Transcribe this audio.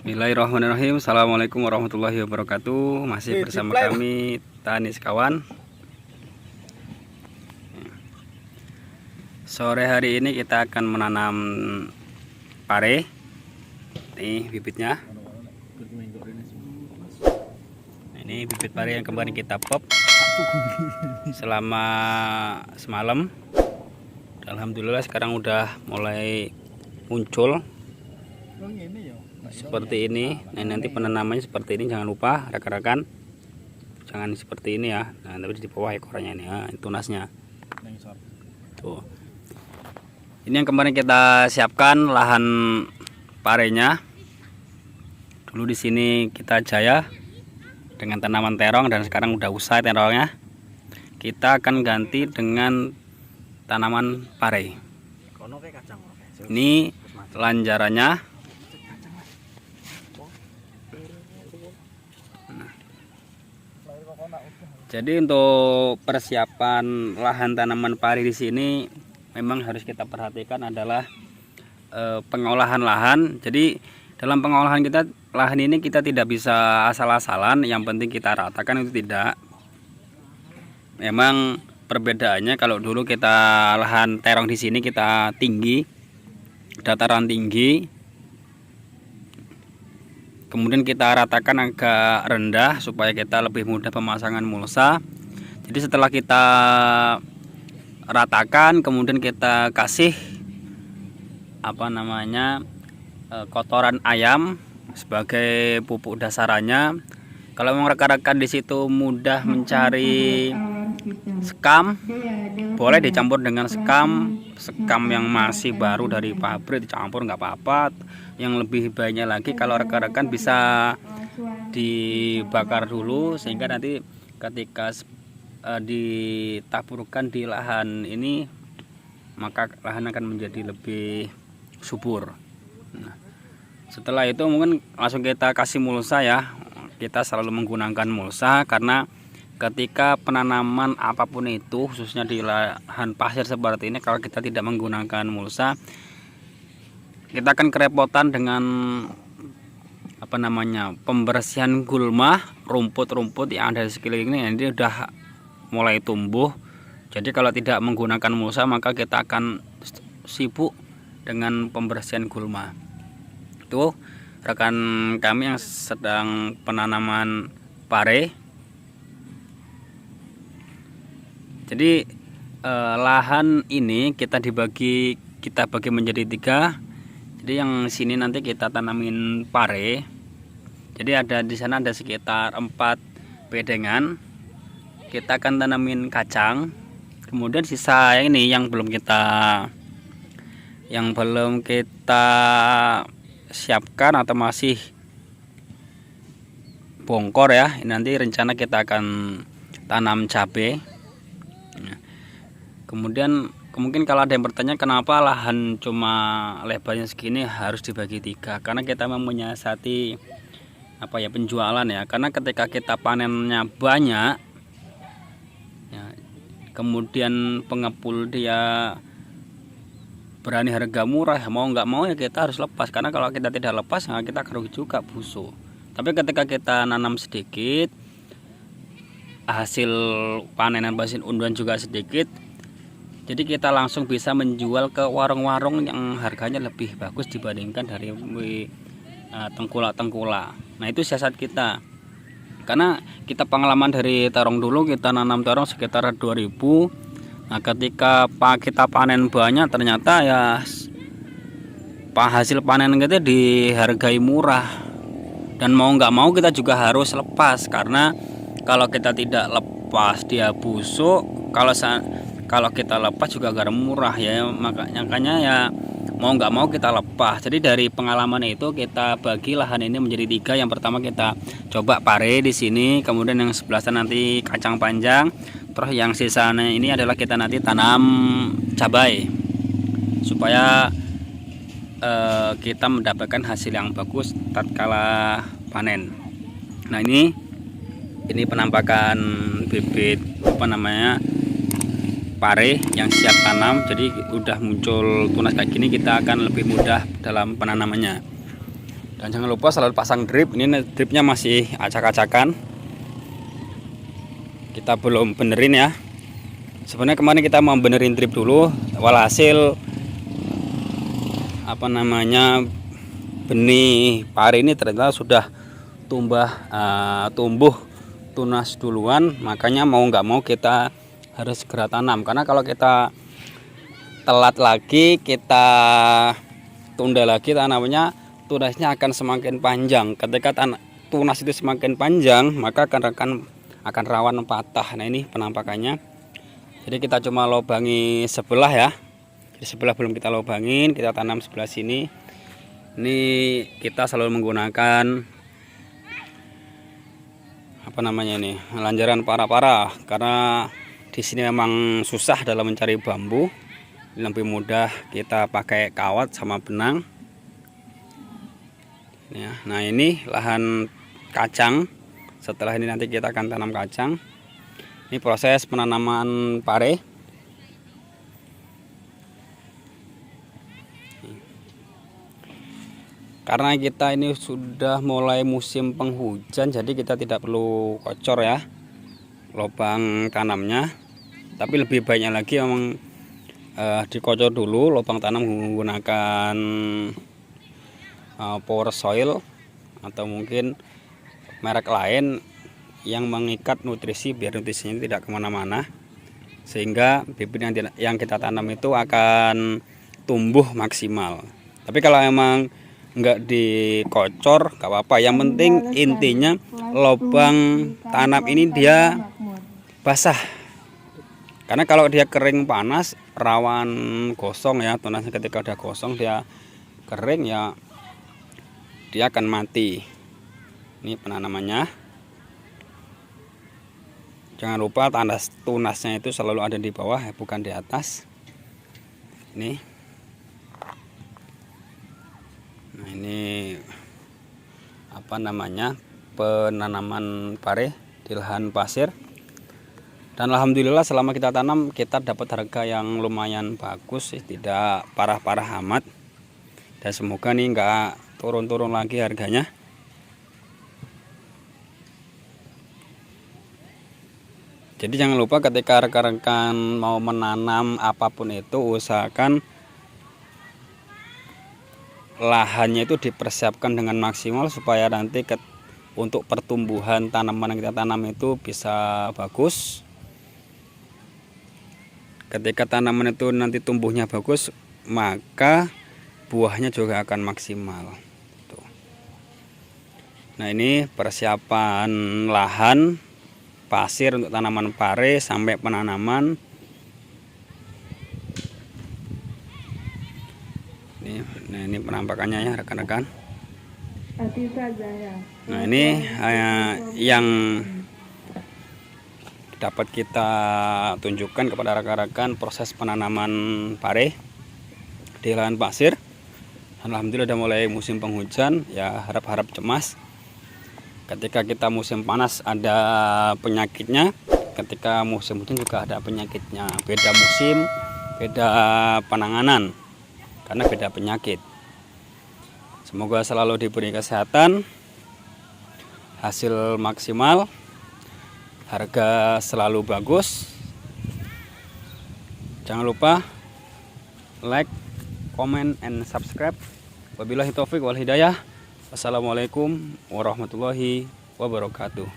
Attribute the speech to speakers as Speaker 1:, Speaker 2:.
Speaker 1: Bismillahirrahmanirrahim. Assalamualaikum warahmatullahi wabarakatuh. Masih bersama kami Tani Sekawan. Sore hari ini kita akan menanam pare. Ini bibitnya. Ini bibit pare yang kemarin kita pop selama semalam. Alhamdulillah sekarang udah mulai muncul seperti ini. Nah, nanti penanamannya seperti ini, jangan lupa rekan-rekan, jangan seperti ini ya. Nah, tapi di bawah ekornya ini ya, tunasnya tuh. Ini yang kemarin kita siapkan lahan parenya. Dulu di sini kita jaya dengan tanaman terong dan sekarang udah usai terongnya. Kita akan ganti dengan tanaman pare. Ini lanjarannya. Jadi untuk persiapan lahan tanaman pari di sini memang harus kita perhatikan adalah pengolahan lahan. Jadi dalam pengolahan kita lahan ini kita tidak bisa asal-asalan, yang penting kita ratakan itu tidak. Memang perbedaannya kalau dulu kita lahan terong di sini kita tinggi, dataran tinggi. Kemudian kita ratakan agak rendah supaya kita lebih mudah pemasangan mulsa. Jadi setelah kita ratakan, kemudian kita kasih kotoran ayam sebagai pupuk dasarannya. Kalau memang rekan-rekan di situ mudah mencari sekam, boleh dicampur dengan sekam yang masih baru dari pabrik, dicampur nggak apa-apa. Yang lebih banyak lagi kalau rekan-rekan bisa dibakar dulu, sehingga nanti ketika ditaburkan di lahan ini maka lahan akan menjadi lebih subur. Nah, setelah itu mungkin langsung kita kasih mulsa ya. Kita selalu menggunakan mulsa karena ketika penanaman apapun itu, khususnya di lahan pasir seperti ini, kalau kita tidak menggunakan mulsa, kita akan kerepotan dengan pembersihan gulma, rumput-rumput yang ada di sekelilingnya. Ini udah mulai tumbuh. Jadi kalau tidak menggunakan mulsa maka kita akan sibuk dengan pembersihan gulma. Itu rekan kami yang sedang penanaman pare. Jadi lahan ini kita bagi menjadi 3. Jadi yang sini nanti kita tanamin pare. Jadi di sana ada sekitar 4 bedengan. Kita akan tanamin kacang. Kemudian sisa ini yang belum kita siapkan atau masih bongkor ya. Nanti rencana kita akan tanam cabai. Kemudian mungkin kalau ada yang bertanya kenapa lahan cuma lebarnya segini harus dibagi 3, karena kita menyiasati penjualan ya. Karena ketika kita panennya banyak ya, kemudian pengepul dia berani harga murah, mau nggak mau ya kita harus lepas, karena kalau kita tidak lepas ya kita kerugi juga, busuk. Tapi ketika kita nanam sedikit, hasil panenan hasil unduan juga sedikit, jadi kita langsung bisa menjual ke warung-warung yang harganya lebih bagus dibandingkan dari tengkulak-tengkulak. Nah, itu siasat kita. Karena kita pengalaman dari terong dulu, kita nanam terong sekitar 2000. Nah, ketika kita panen banyak ternyata ya hasil panen kita dihargai murah. Dan mau nggak mau kita juga harus lepas, karena kalau kita tidak lepas dia busuk. Kalau kita lepas juga agak murah ya, makanya ya mau nggak mau kita lepas. Jadi dari pengalaman itu kita bagi lahan ini menjadi 3. Yang pertama kita coba pare di sini, kemudian yang sebelah sana nanti kacang panjang, terus yang sisanya ini adalah kita nanti tanam cabai supaya kita mendapatkan hasil yang bagus tatkala panen. Nah, ini penampakan bibit pare yang siap tanam. Jadi udah muncul tunas kayak gini, kita akan lebih mudah dalam penanamannya. Dan jangan lupa selalu pasang drip. Ini dripnya masih acak-acakan, kita belum benerin ya. Sebenarnya kemarin kita mau benerin drip dulu, walhasil apa namanya, benih pari ini ternyata sudah tumbuh tunas duluan. Makanya mau nggak mau kita harus segera tanam, karena kalau kita telat lagi, kita tunda lagi tanamnya, tunasnya akan semakin panjang. Ketika tunas itu semakin panjang, maka akan rawan patah. Nah, ini penampakannya. Jadi kita cuma lobangi sebelah ya. Di sebelah belum kita lobangin, kita tanam sebelah sini. Ini kita selalu menggunakan apa namanya ini, lanjaran para-para, karena di sini memang susah dalam mencari bambu. Lebih mudah kita pakai kawat sama benang. Ya, nah ini lahan kacang. Setelah ini nanti kita akan tanam kacang. Ini proses penanaman pare. Karena kita ini sudah mulai musim penghujan, jadi kita tidak perlu kocor ya lubang tanamnya. Tapi lebih banyak lagi memang dikocor dulu lubang tanam menggunakan power soil atau mungkin merek lain yang mengikat nutrisi biar nutrisinya tidak kemana-mana, sehingga bibit yang kita tanam itu akan tumbuh maksimal. Tapi kalau emang nggak dikocor nggak apa-apa, yang penting intinya lubang tanam ini dia basah, karena kalau dia kering panas rawan gosong ya. Tunasnya ketika udah gosong, dia kering ya, dia akan mati. Ini penanamannya. Jangan lupa tunasnya itu selalu ada di bawah, bukan di atas. Ini. Nah, ini apa namanya, penanaman pare di lahan pasir. Dan alhamdulillah selama kita tanam kita dapat harga yang lumayan bagus, tidak parah-parah amat. Dan semoga nih nggak turun-turun lagi harganya. Jadi jangan lupa ketika rekan-rekan mau menanam apapun itu, usahakan lahannya itu dipersiapkan dengan maksimal supaya nanti untuk pertumbuhan tanaman yang kita tanam itu bisa bagus. Ketika tanaman itu nanti tumbuhnya bagus, maka buahnya juga akan maksimal. Tuh. Nah, ini persiapan lahan pasir untuk tanaman pare sampai penanaman. Ini penampakannya ya rekan-rekan. Nah, ini yang dapat kita tunjukkan kepada rekan-rekan proses penanaman pare di lahan pasir. Alhamdulillah udah mulai musim penghujan ya, harap-harap cemas. Ketika kita musim panas ada penyakitnya, ketika musim hujan juga ada penyakitnya. Beda musim, beda penanganan, karena beda penyakit. Semoga selalu diberi kesehatan, hasil maksimal, harga selalu bagus. Jangan lupa like, comment, and subscribe. Wabillahi taufik wal hidayah. Wassalamualaikum warahmatullahi wabarakatuh.